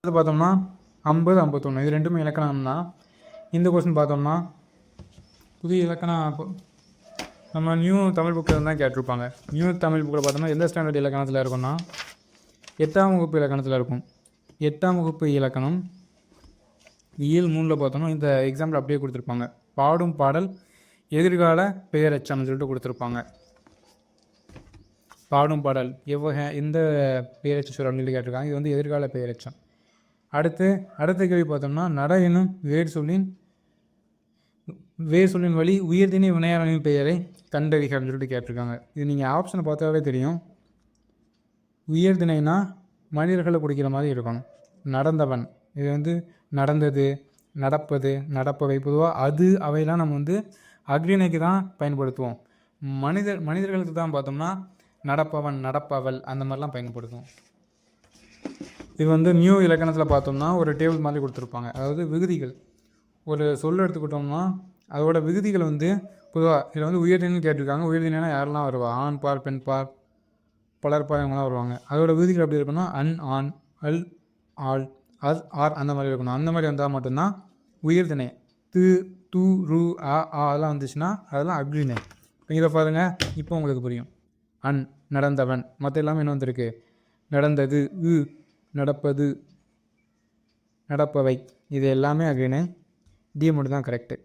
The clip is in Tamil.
அது பார்த்தோம்னா 50, 51 இது ரெண்டுமே இலக்கணம் தான். இந்த கொஸ்டின் பார்த்தோம்னா புதிய இலக்கணம் நம்ம நியூ தமிழ் புக்கில் தான் கேட்டிருப்பாங்க. நியூ தமிழ் புக்கில் பார்த்தோம்னா எந்த ஸ்டாண்டர்ட் இலக்கணத்தில் இருக்கும்னா 8ஆம் வகுப்பு இலக்கணத்தில் இருக்கும். 8ஆம் வகுப்பு இலக்கணம் இயல் 3ல் பார்த்தோம்னா இந்த எக்ஸாம்பிள் அப்படியே கொடுத்துருப்பாங்க. பாடும் பாடல் எதிர்கால பெயரெச்சம்னு சொல்லிட்டு கொடுத்துருப்பாங்க. பாடும் பாடல் எந்த பெயரெச்ச சொல் அப்படின்னு கேட்டிருக்காங்க. இது வந்து எதிர்கால பெயரெச்சம். அடுத்த கேள்வி பார்த்தோம்னா நட எனும் வேர் சொல்லின் வழி உயர்திணை வினையாளனின் பெயரை கண்டறிக அப்படின்னு சொல்லிட்டு கேட்டிருக்காங்க. இது நீங்கள் ஆப்ஷனை பார்த்தாவே தெரியும். உயர்திணைனா மனிதர்களை பிடிக்கிற மாதிரி இருக்கணும். நடந்தவன், இது வந்து நடந்தது, நடப்பது, நடப்பவை, பொதுவாக அது அவையெல்லாம் நம்ம வந்து அக்ரிணைக்கு தான் பயன்படுத்துவோம். மனிதர்களுக்கு தான் பார்த்தோம்னா நடப்பவன், நடப்பவள் அந்த மாதிரிலாம் பயன்படுத்துவோம். இது வந்து நியூ இலக்கணத்தில் பார்த்தோம்னா ஒரு டேபிள் மாதிரி கொடுத்துருப்பாங்க. அதாவது விகுதிகள், ஒரு சொல் எடுத்துக்கிட்டோம்னா அதோட விகுதிகள் வந்து பொதுவாக இதில் வந்து உயர்திணைன்னு கேட்டிருக்காங்க. உயர்திணைனா யாரெல்லாம் வருவா? ஆண் பார், பெண் பார், பலர்பார், இவங்களாம் வருவாங்க. அதோட விகுதிகள் எப்படி இருக்குன்னா அன், ஆண், அல், ஆள், அஸ், ஆர் அந்த மாதிரி இருக்கணும். அந்த மாதிரி வந்தால் மட்டும்தான் உயர்திணை. து, து, ரு, அ, அதெல்லாம் வந்துச்சுன்னா அதெல்லாம் அக்ரிணை. இதை பாருங்கள், இப்போ உங்களுக்கு புரியும். அன் நடந்தவன், மற்ற எல்லாமே என்ன வந்திருக்கு? நடந்தது, நடப்பது, நடப்பவை, இது எல்லாமே அக்ரிணை. டி மட்டும் தான் கரெக்டு.